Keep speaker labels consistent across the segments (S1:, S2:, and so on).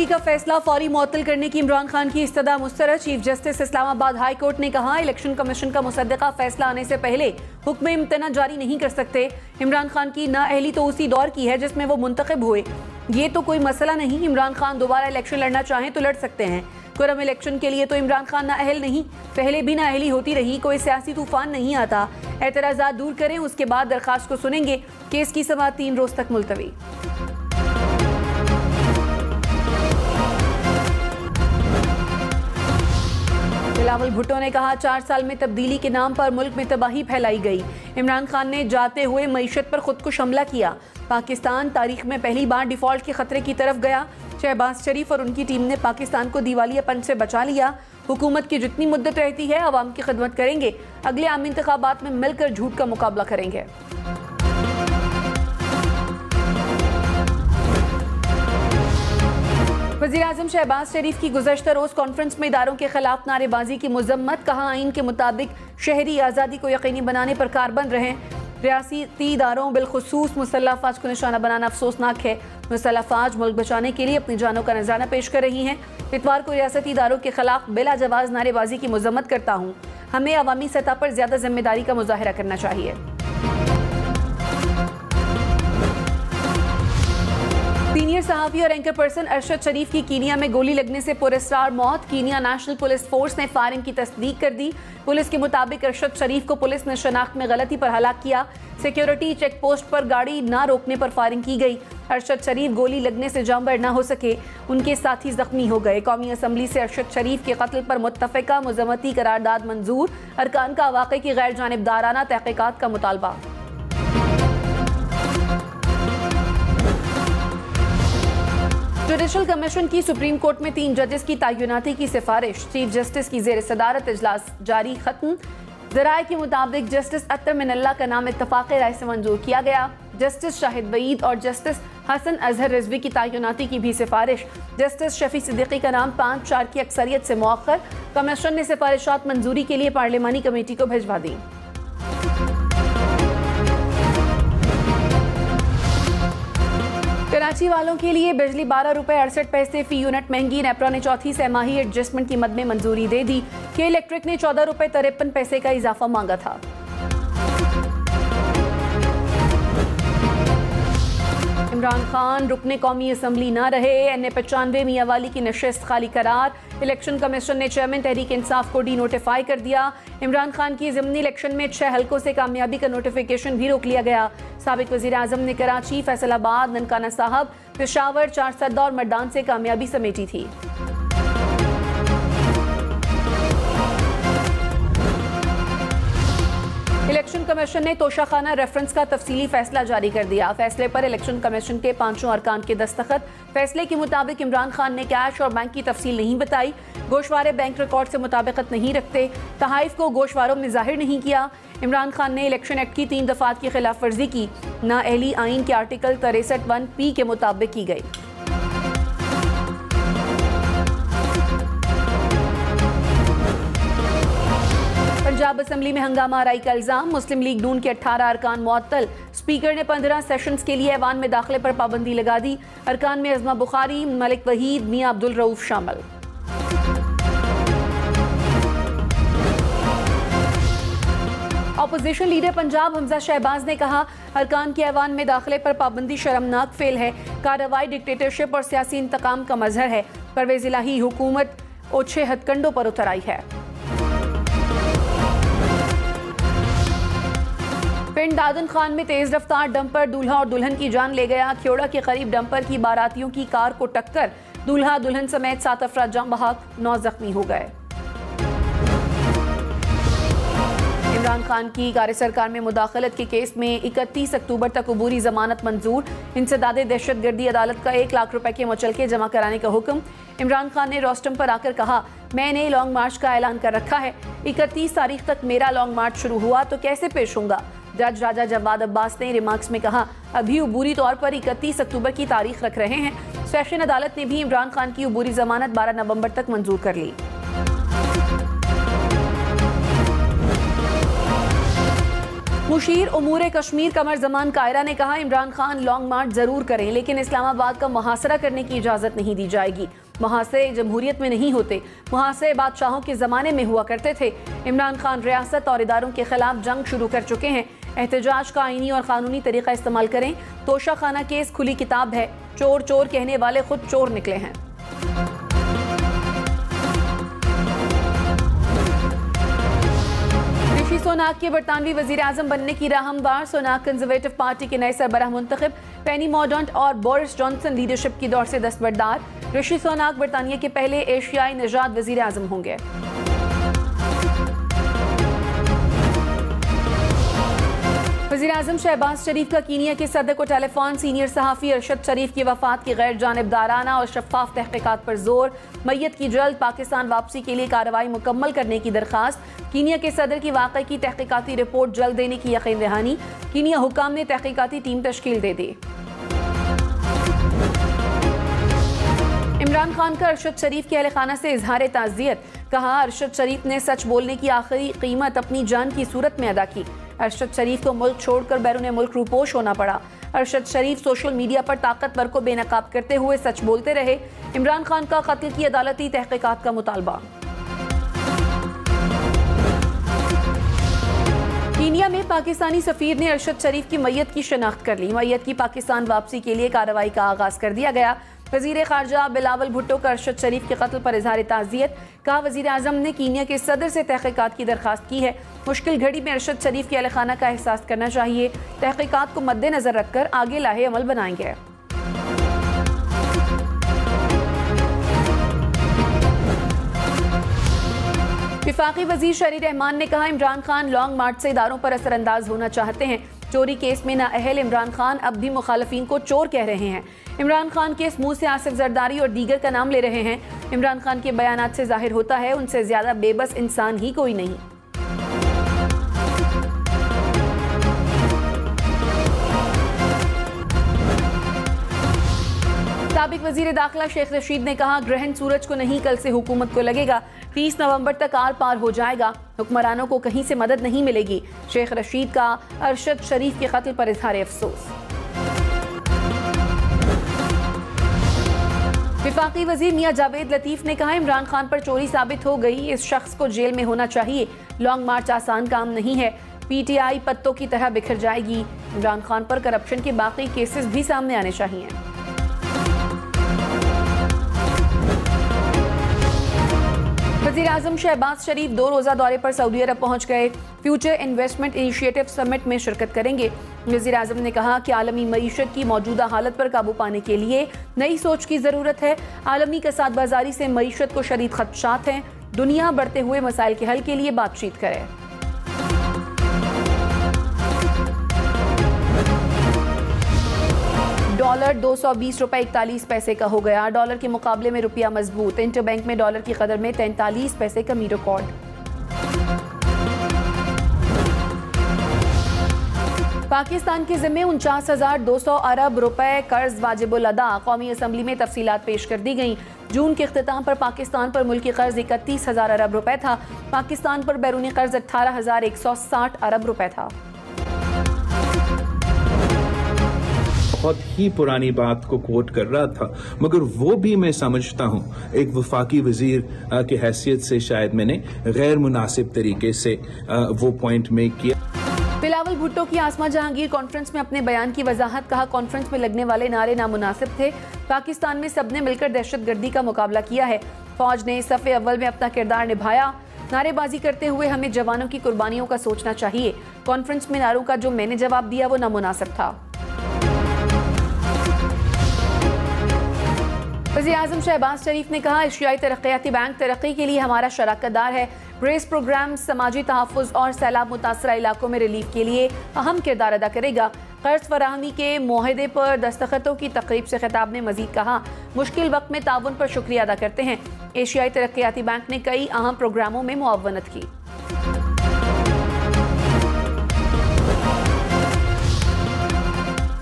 S1: ED का फैसला फौरी मुअत्तल करने की इमरान खान की इस्तदा मुस्तरद। Chief justice Islamabad high court ने कहा, इलेक्शन कमीशन का मुसद्दका फैसला आने से पहले हुक्म इम्तना जारी नहीं कर सकते। इमरान खान की नाअहली तो उसी दौर की है जिसमें वो मुंतखब हुए। ये तो कोई मसला नहीं, इमरान खान दोबारा इलेक्शन लड़ना चाहें तो लड़ सकते हैं। कुरम इलेक्शन के लिए तो इमरान खान नाअहल नहीं, पहले भी नाअहली होती रही, कोई सियासी तूफान नहीं आता। एतराज़ात दूर करें, उसके बाद दरखास्त को सुनेंगे। केस की समाअत 3 रोज तक मुलतवी। बिलावल भुट्टो ने कहा, 4 साल में तब्दीली के नाम पर मुल्क में तबाही फैलाई गई। इमरान खान ने जाते हुए मईशत पर खुदकुश हमला किया। पाकिस्तान तारीख में पहली बार डिफॉल्ट के खतरे की तरफ गया। शहबाज शरीफ और उनकी टीम ने पाकिस्तान को दिवालियापन से बचा लिया। हुकूमत की जितनी मुद्दत रहती है अवाम की खिदमत करेंगे। अगले आम इंतखाबात में मिलकर झूठ का मुकाबला करेंगे। वज़ीर-ए-आज़म शहबाज शरीफ की गुज़श्ता रोज़ कॉन्फ्रेंस में इदारों के खिलाफ नारेबाजी की मज़म्मत। कहा, आइन के मुताबिक शहरी आज़ादी को यकीनी बनाने पर कारबंद रहें। रियासती इदारों बिलखुसूस मुसल्लह अफवाज को निशाना बनाना अफसोसनाक है। मुसल्लह अफवाज मुल्क बचाने के लिए अपनी जानों का नजराना पेश कर रही हैं। इतवार को रियासती इदारों के खिलाफ बिला जवाज़ नारेबाजी की मज़म्मत करता हूँ। हमें अवामी सतह पर ज़्यादा जिम्मेदारी का मुजाहिरा करना चाहिए। सीनियर सहाफ़ी और एंकर पर्सन अरशद शरीफ की कीनिया में गोली लगने से पुरस्कार मौत। कीनिया नेशनल पुलिस फोर्स ने फायरिंग की तस्दीक कर दी। पुलिस के मुताबिक अरशद शरीफ को पुलिस ने शनाख्त में गलती पर हलाक किया। सिक्योरिटी चेक पोस्ट पर गाड़ी न रोकने पर फायरिंग की गई। अरशद शरीफ गोली लगने से जांबर न हो सके, उनके साथी जख्मी हो गए। कौमी असम्बली से अरशद शरीफ के कत्ल पर मुत्तफ़िका मज़म्मती करारदाद मंजूर। अरकान का वाक़े की गैर जानिबदाराना तहक़ीक़ात का मुतालबा। जुडिशल कमीशन की सुप्रीम कोर्ट में 3 जजेस की तैनाती की सिफारिश। चीफ जस्टिस की ज़ेर सदारत इजलास जारी खत्म। ज़राए के मुताबिक जस्टिस अत्तर मिनल्ला का नाम इत्तफ़ाक़ राय से मंजूर किया गया। जस्टिस शाहिद वईद और जस्टिस हसन अजहर रिजवी की तैनाती की भी सिफारिश। जस्टिस शफी सिद्दीकी का नाम 5-4 की अक्सरियत से मौख़र। कमीशन ने सिफारिशात मंजूरी के लिए पार्लिमानी कमेटी को भिजवा दी। कराची वालों के लिए बिजली 12 रुपये 68 पैसे फी यूनिट महंगी। नेपरा ने चौथी सहमाही एडजस्टमेंट की मद में मंजूरी दे दी। के इलेक्ट्रिक ने 14 रुपये 53 पैसे का इजाफा मांगा था। इमरान खान रुकने कौमी असम्बली न रहे। NA-95 मियांवाली की नशिस्त खाली करार। इलेक्शन कमीशन ने चेयरमैन तहरीक इंसाफ को डी नोटिफाई कर दिया। इमरान खान की ज़िमनी इलेक्शन में 6 हलकों से कामयाबी का नोटिफिकेशन भी रोक लिया गया। साबिक वज़ीर-ए-आज़म ने कराची, फैसलाबाद, ननकाना साहब, पेशावर, चारसद्दा और मर्दान से कामयाबी समेटी थी। इलेक्शन कमीशन ने तोशाखाना रेफरेंस का तफसीली फैसला जारी कर दिया। फैसले पर इलेक्शन कमीशन के 5 अरकान के दस्तखत। फैसले के मुताबिक इमरान खान ने कैश और बैंक की तफसील नहीं बताई। गोशवारे बैंक रिकॉर्ड से मुताबिकत नहीं रखते। तहाइफ को गोशवारों में जाहिर नहीं किया। इमरान खान ने इलेक्शन एक्ट की 3 दफात की खिलाफ वर्जी की। नाअहली आइन के आर्टिकल 63(1)P के मुताबिक की गई। पंजाब असम्बली में हंगामा आराई का इल्जाम। मुस्लिम लीग नून के 18 अरकान मुअत्तल। स्पीकर ने 15 सेशंस के लिए ऐवान में दाखिले पर पाबंदी लगा दी। अरकान में अज़मा बुखारी, मलिक वहीद, मियां अब्दुल रऊफ शामिल। अपोजिशन लीडर पंजाब हमजा शहबाज ने कहा, अरकान के ऐवान में दाखिले पर पाबंदी शर्मनाक फेल है। कार्रवाई डिक्टेटरशिप और सियासी इंतकाम का मजहर है। परवेज़ इलाही हुकूमत ओछे हथकंडों पर उतर आई है। पिंड दादन खान में तेज रफ्तार डंपर दूल्हा और दुल्हन की जान ले गया। ख्योड़ा के करीब डंपर की बारातियों की कार को टक्कर। दूल्हा दुल्हन समेत 7 अफराद जान बहक, 9 जख्मी हो गए। इमरान खान की कार सरकार में मुदाखलत के केस में 31 अक्टूबर तक अबूरी जमानत मंजूर। इंसदादे दहशतगर्दी अदालत का 1 लाख रुपए के मुचलके जमा कराने का हुक्म। इमरान खान ने रोस्टम पर आकर कहा, मैंने लॉन्ग मार्च का ऐलान कर रखा है। 31 तारीख तक मेरा लॉन्ग मार्च शुरू हुआ तो कैसे पेश होऊंगा। जज राजा जवाद अब्बास ने रिमार्क्स में कहा, अभी अबूरी तौर पर 31 अक्टूबर की तारीख रख रहे हैं। सेशन अदालत ने भी इमरान खान की अबूरी जमानत 12 नवंबर तक मंजूर कर ली। मुशीर उमूर कश्मीर कमर जमान कायरा ने कहा, इमरान खान लॉन्ग मार्च जरूर करें लेकिन इस्लामाबाद का मुहासरा करने की इजाजत नहीं दी जाएगी। मुहासरे जमहूरियत में नहीं होते, मुहासरे बादशाहों के जमाने में हुआ करते थे। इमरान खान रियासत और इदारों के खिलाफ जंग शुरू कर चुके हैं। एहतजाज का आईनी और कानूनी तरीका इस्तेमाल करें। तोशा खाना केस खुली किताब है, चोर चोर कहने वाले खुद चोर निकले हैं। ऋषि सुनाक के बरतानवी वजीर आजम बनने की राह हमवार। सुनाक कंजर्वेटिव पार्टी के नए सरबराह मुंतखब। पेनी मॉर्डॉन्ट और बोरिस जॉनसन लीडरशिप की दौर से दस्तबरदार। ऋषि सुनाक बरतानिया के पहले एशियाई निजात वजीर आजम होंगे। वज़ीर आज़म शहबाज शरीफ का कीनिया के सदर को टेलीफोन। सीनियर सहाफ़ी अरशद शरीफ की वफ़ात की गैर जानिबदाराना और शफाफ तहक़ीक़ात पर जोर। मैयत की जल्द पाकिस्तान वापसी के लिए कार्रवाई मुकम्मल करने की दरख्वास्त। कीनिया के सदर की वाक़े की तहक़ीक़ाती रिपोर्ट जल्द देने की यकीन दहानी। कीनिया हुकाम ने तहक़ीक़ाती टीम तश्कील दे दी। इमरान खान का अरशद शरीफ के अहल खाना से इजहार ताज़ियत। कहा, अरशद शरीफ ने सच बोलने की आखिरी कीमत अपनी जान की सूरत में अदा की। अरशद शरीफ को मुल्क छोड़कर बैरून मुल्क रूपोश होना पड़ा। अरशद शरीफ सोशल मीडिया पर ताकतवर को बेनकाब करते हुए सच बोलते रहे। इमरान खान का कत्ल की अदालती तहक़ीक़ात का मुतालबा। कीनिया में पाकिस्तानी सफीर ने अरशद शरीफ की मैयत की शनाख्त कर ली। मैयत की पाकिस्तान वापसी के लिए कार्रवाई का आगाज कर दिया गया। वज़ीर ख़ारजा बिलावल भुट्टो का अरशद शरीफ के कत्ल पर इज़हार ताज़ियत। कहा, वज़ीर आज़म ने कीनिया के सदर से तहक़ीक़ात की दरख्वास्त की है। मुश्किल घड़ी में अरशद शरीफ के अहल खाना का एहसास करना चाहिए। तहक़ीक़ात को मद्देनज़र रखकर आगे लाहे अमल बनाएंगे। वफाकी वज़ीर शहरी रहमान ने कहा, इमरान खान लॉन्ग मार्च से इदारों पर असरअंदाज होना चाहते हैं। चोरी केस में नाअहल इमरान खान अब भी मुखालफिन को चोर कह रहे हैं। इमरान खान के इस मुंह से आसिफ जरदारी और दीगर का नाम ले रहे हैं। इमरान खान के बयानात से जाहिर होता है उनसे ज्यादा बेबस इंसान ही कोई नहीं। साबिक वजीर दाखिला शेख रशीद ने कहा, ग्रहण सूरज को नहीं कल से हुकूमत को लगेगा। 30 नवंबर तक आर पार हो जाएगा। हुक्मरानों को कहीं से मदद नहीं मिलेगी। शेख रशीद का अरशद शरीफ के कत्ल पर इजहार अफसोस। वफाकी वजीर मियां जावेद लतीफ ने कहा, इमरान खान पर चोरी साबित हो गई। इस शख्स को जेल में होना चाहिए। लॉन्ग मार्च आसान काम नहीं है। PTI पत्तों की तरह बिखर जाएगी। इमरान खान पर करप्शन के बाकी केसेस भी सामने आने चाहिए। वज़ीर आज़म शहबाज शरीफ 2 रोज़ा दौरे पर सऊदी अरब पहुंच गए। फ्यूचर इन्वेस्टमेंट इनिशिएटिव समिट में शिरकत करेंगे। वज़ीर आज़म ने कहा कि आलमी मईशत की मौजूदा हालत पर काबू पाने के लिए नई सोच की ज़रूरत है। आलमी कसाद बाजारी से मईशत को शदीद खदशात हैं। दुनिया बढ़ते हुए मसाइल के हल के लिए बातचीत करे। डॉलर 220 रुपए 41 पैसे का हो गया। डॉलर के मुकाबले में रुपया मजबूत। इंटरबैंक में डॉलर की कदर में 43 पैसे कमी रिकॉर्ड। पाकिस्तान के जिम्मे 49,200 अरब रुपए कर्ज वाजिबुल अदा। कौमी असम्बली में तफसीलात पेश कर दी गई। जून के इख्तिताम पर पाकिस्तान पर मुल्की कर्ज 31,000 अरब रुपए था। पाकिस्तान पर बैरूनी कर्ज 18,160 अरब रुपए था।
S2: बहुत ही पुरानी बात को कोट कर रहा था, मगर वो भी मैं समझता हूँ एक वफाकी वजीर की हैसियत से शायद मैंने गैर मुनासिब तरीके से वो पॉइंट मेक किया।
S1: बिलावल भुट्टो की आसमा जहांगीर कॉन्फ्रेंस में अपने बयान की वजाहत। कहा, कॉन्फ्रेंस में लगने वाले नारे नामुनासिब थे। पाकिस्तान में सबने मिलकर दहशतगर्दी का मुकाबला किया है। फौज ने सफ़े अव्वल में अपना किरदार निभाया। नारेबाजी करते हुए हमें जवानों की कुर्बानियों का सोचना चाहिए। कॉन्फ्रेंस में नारों का जो मैंने जवाब दिया वो नामुनासिब था। वज़ीर आज़म शहबाज शरीफ ने कहा, एशियाई तरक्याती बैंक तरक्की के लिए हमारा शराकतदार है। ब्रेस प्रोग्राम समाजी तहफ़्फ़ुज़ और सैलाब मुतासरा इलाकों में रिलीफ के लिए अहम किरदार अदा करेगा। कर्ज फराहमी के मुआहदे पर दस्तखतों की तकरीब से खिताब ने मजीद कहा, मुश्किल वक्त में ताउन पर शुक्रिया अदा करते हैं। एशियाई तरक्याती बैंक ने कई अहम प्रोग्रामों में मुआवनत की।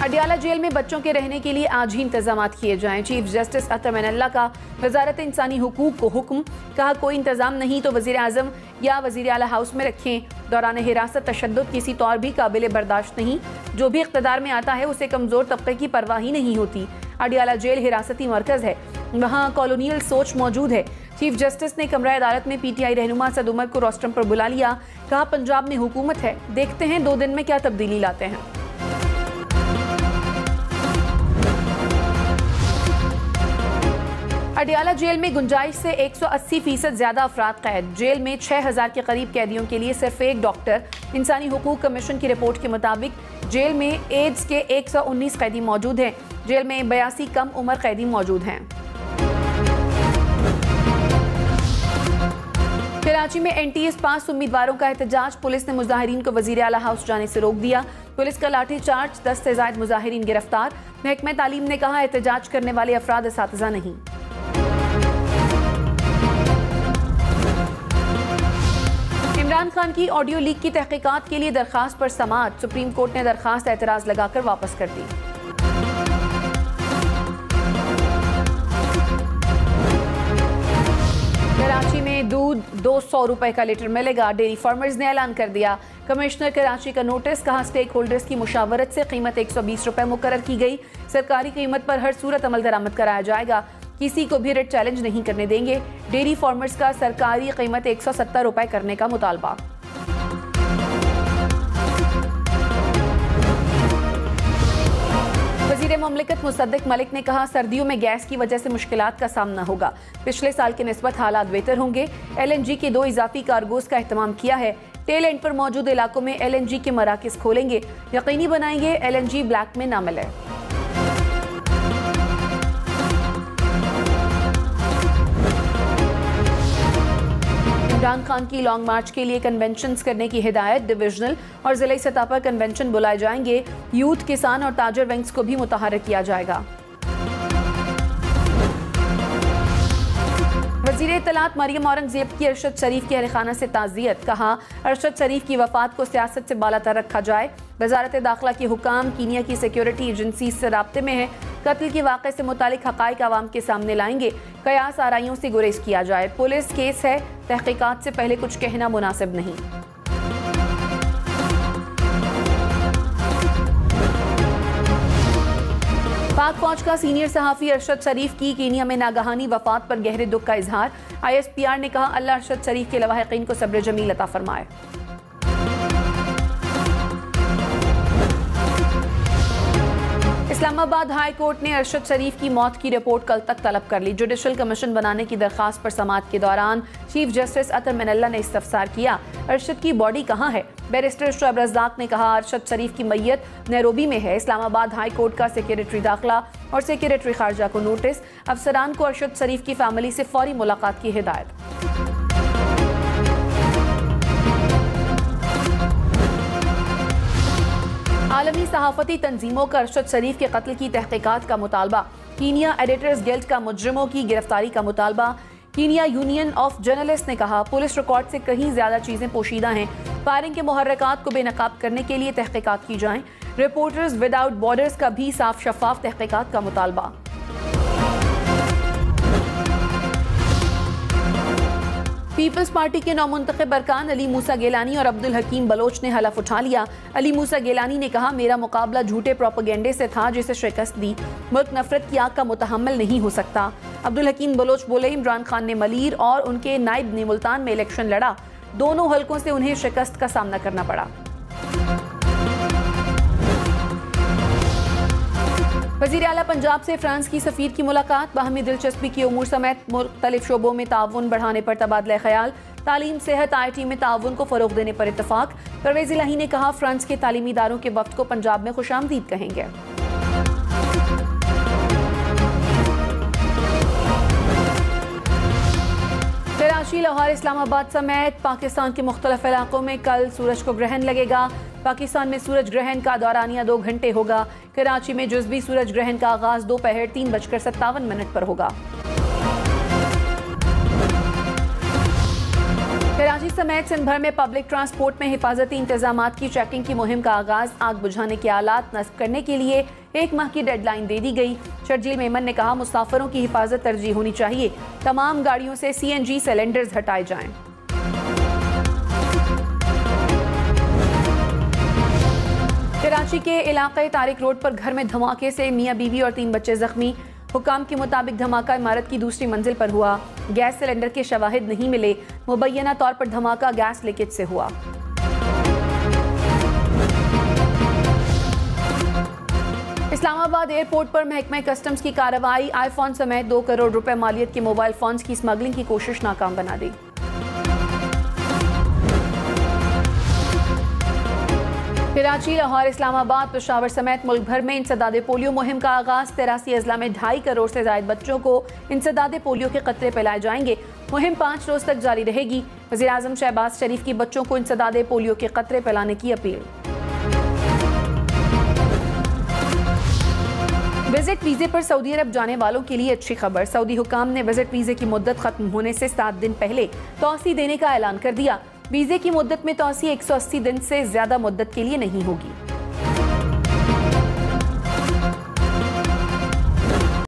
S1: अडियाला जेल में बच्चों के रहने के लिए आज ही इंतजाम किए जाएं। चीफ जस्टिस अतर मनल्ला का वजारत इंसानी हुकूक को हुक्म, कहा कोई इंतजाम नहीं तो वजीर आजम या वजीर आला हाउस में रखें। दौरान हिरासत तशद्दुद किसी तौर भी काबिल बर्दाश्त नहीं, जो भी इख्तदार में आता है उसे कमजोर तबके की परवाह ही नहीं होती। अडियाला जेल हिरासती मरकज है, वहाँ कॉलोनियल सोच मौजूद है। चीफ जस्टिस ने कमरा अदालत में पीटीआई रहनुमा असद उमर को रोस्टम पर बुला लिया, कहा पंजाब में हुकूमत है, देखते हैं 2 दिन में क्या तब्दीली लाते हैं। अडियाला जेल में गुंजाइश से 180% ज्यादा अफराद कैद। जेल में 6000 के करीब कैदियों के लिए सिर्फ एक डॉक्टर। इंसानी हुकूक कमीशन की रिपोर्ट के मुताबिक जेल में एड्स के 119 कैदी मौजूद हैं। जेल में 82 कम उम्र कैदी मौजूद हैं। कराची में एनटीएस पास उम्मीदवारों का एहतजाज। पुलिस ने मुजाहिरीन को वजीर आला हाउस जाने से रोक दिया। पुलिस का लाठी चार्ज, 10 से ज्यादा मुजाहिरीन गिरफ्तार। महकमा तालीम ने कहा एहतजाज करने वाले अफराद असातिज़ा नहीं। इमरान खान की ऑडियो लीक की तहकीकात के लिए दरखास्त पर समाअत। सुप्रीम कोर्ट ने दरखास्त एतराज लगाकर वापस कर दी। कराची में दूध 200 रुपए का लीटर मिलेगा, डेयरी फार्मर्स ने ऐलान कर दिया। कमिश्नर कराची का नोटिस, कहा स्टेक होल्डर्स की मुशावरत से कीमत 120 रुपए मुकर्रर की गई। सरकारी कीमत पर हर सूरत अमल दरामद कराया जाएगा, किसी को भी रेट चैलेंज नहीं करने देंगे। डेयरी फार्मर्स का सरकारी कीमत 170 रुपए करने का मुतालबा। वज़ीर मुमलिकत मुसद्दिक मलिक ने कहा सर्दियों में गैस की वजह से मुश्किलात का सामना होगा, पिछले साल के निस्बत हालात बेहतर होंगे। LNG के 2 इजाफी कार्गोज का एहतमाम किया है। टेल एंड पर मौजूद इलाकों में LNG के मराकिज खोलेंगे, यकीनी बनाएंगे LNG ब्लैक में न मिले। इमरान खान की लॉन्ग मार्च के लिए कन्वेंशंस करने की हिदायत। डिविजनल और जिले सतह पर कन्वेंशन बुलाए जाएंगे। यूथ, किसान और ताजर विंग्स को भी मुतहर्रिक किया जाएगा। वज़ीर इत्तलात मरियम औरंगज़ेब की अरशद शरीफ की अहलखाना से ताज़ियत। कहा अरशद शरीफ की वफ़ात को सियासत से बालातर रखा जाए। वज़ारत दाखिला के हुकाम कीनिया की सिक्योरिटी एजेंसी से राब्ते में है। कत्ल के वाक़े से मुतालिक हक़ाइक़ आवाम के सामने लाएंगे। कयास आराइयों से गुरेज किया जाए। पुलिस केस है, तहक़ीक़ात से पहले कुछ कहना मुनासिब नहीं। पाक फौज का सीनियर सहाफ़ी अरशद शरीफ की कीनिया में नागहानी वफ़ात पर गहरे दुख का इजहार। ISPR ने कहा अल्लाह अरशद शरीफ के लवाहिकीन को सब्र जमील अता फरमाए। इस्लामाबाद हाई कोर्ट ने अरशद शरीफ की मौत की रिपोर्ट कल तक तलब कर ली। जुडिशल कमीशन बनाने की दरखास्त पर समाअत के दौरान चीफ जस्टिस अतर मनल्ला ने इस्तफसार किया, अरशद की बॉडी कहाँ है? बैरिस्टर शुएब रज़ाक ने कहा अरशद शरीफ की मैयत नैरोबी में है। इस्लामाबाद हाई कोर्ट का सेक्रेटरी दाखिला और सेक्रेटरी खारजा को नोटिस। अफसरान को अरशद शरीफ की फैमिली से फौरी मुलाकात की हिदायत। आलमी सहाफती तंजीमों का अरशद शरीफ के कत्ल की तहकीकात का मुतालबा। कीनिया एडिटर्स गिल्ड का मुजरिमों की गिरफ्तारी का मुतालबा। कीनिया यूनियन ऑफ जर्नलिस्ट ने कहा पुलिस रिकॉर्ड से कहीं ज्यादा चीजें पोशीदा हैं। फायरिंग के मुहर्रकात को बेनकाब करने के लिए तहकीकात की जाएं। रिपोर्टर्स विदाउट बॉर्डर्स का भी साफ शफाफ तहकीकात का मुतालबा। पीपल्स पार्टी के नौमुंतखब अरकान अली मूसा गिलानी और अब्दुल हकीम बलोच ने हलफ उठा लिया। अली मूसा गिलानी ने कहा मेरा मुकाबला झूठे प्रोपेगेंडे से था जिसे शिकस्त दी। मुल्क नफरत की आग का मुतहम्मिल नहीं हो सकता। अब्दुल हकीम बलोच बोले इमरान खान ने मलीर और उनके नायब ने मुल्तान में इलेक्शन लड़ा, दोनों हलकों से उन्हें शिकस्त का सामना करना पड़ा। वज़ीर आला पंजाब से फ्रांस की सफ़ीर की मुलाकात। बाहमी दिलचस्पी की उमूर समेत मुख्तलिफ शोबों में ताउन बढ़ाने पर तबादला ख्याल। तालीम, सेहत, IT में ताउन को फ़रोग़ देने पर इत्तफ़ाक़। परवेज़ इलाही ने कहा फ्रांस के तालीमी इदारों के वफ़द को पंजाब में खुशामदीद कहेंगे। कराची, लाहौर, इस्लामाबाद समेत पाकिस्तान के मुख्तलिफ इलाकों में कल सूरज को ग्रहण लगेगा। पाकिस्तान में सूरज ग्रहण का दौरानिया 2 घंटे होगा। कराची में जुज़वी सूरज ग्रहण का आगाज दोपहर 3:57 पर होगा। कराची समेत सिंध भर में पब्लिक ट्रांसपोर्ट में हिफाजती इंतजामात की चेकिंग की मुहिम का आगाज। आग बुझाने के आलात नस्ब करने के लिए 1 माह की डेडलाइन दे दी गई। शर्जील मेमन ने कहा, मुसाफिरों की हिफाजत तरजीह होनी चाहिए, तमाम गाड़ियों से CNG सिलेंडर्स हटाए जाएं। कराची के इलाके तारिक रोड पर घर में धमाके से मियां बीवी और 3 बच्चे जख्मी। हुकाम के मुताबिक धमाका इमारत की दूसरी मंजिल पर हुआ। गैस सिलेंडर के शवाहिद नहीं मिले। मुबैना तौर पर धमाका गैस लीकेज से हुआ। इस्लामाबाद एयरपोर्ट पर महकमा कस्टम्स की कार्रवाई। आईफोन समेत 2 करोड़ रुपए मालियत के मोबाइल फोन्स की स्मगलिंग की कोशिश नाकाम बना दी। कराची, लाहौर, इस्लामाबाद, पेशावर समेत मुल्क भर में इंसदादे पोलियो मुहिम का आगाज। 83 अजला में 2.5 करोड़ से ज्यादा बच्चों को इंसदादे पोलियो के कतरे पिलाए जाएंगे। मुहिम 5 रोज तक जारी रहेगी। वज़ीर आज़म शहबाज शरीफ की बच्चों को इंसदादे पोलियो के कतरे पिलाने की अपील। विजिट वीजे पर सऊदी अरब जाने वालों के लिए अच्छी खबर। सऊदी हुकाम ने विजिट वीजे की मुद्दत खत्म होने से 7 दिन पहले तौसी देने का ऐलान कर दिया। वीजे की मुद्दत में तौसी 180 दिन से ज्यादा मुद्दत के लिए नहीं होगी।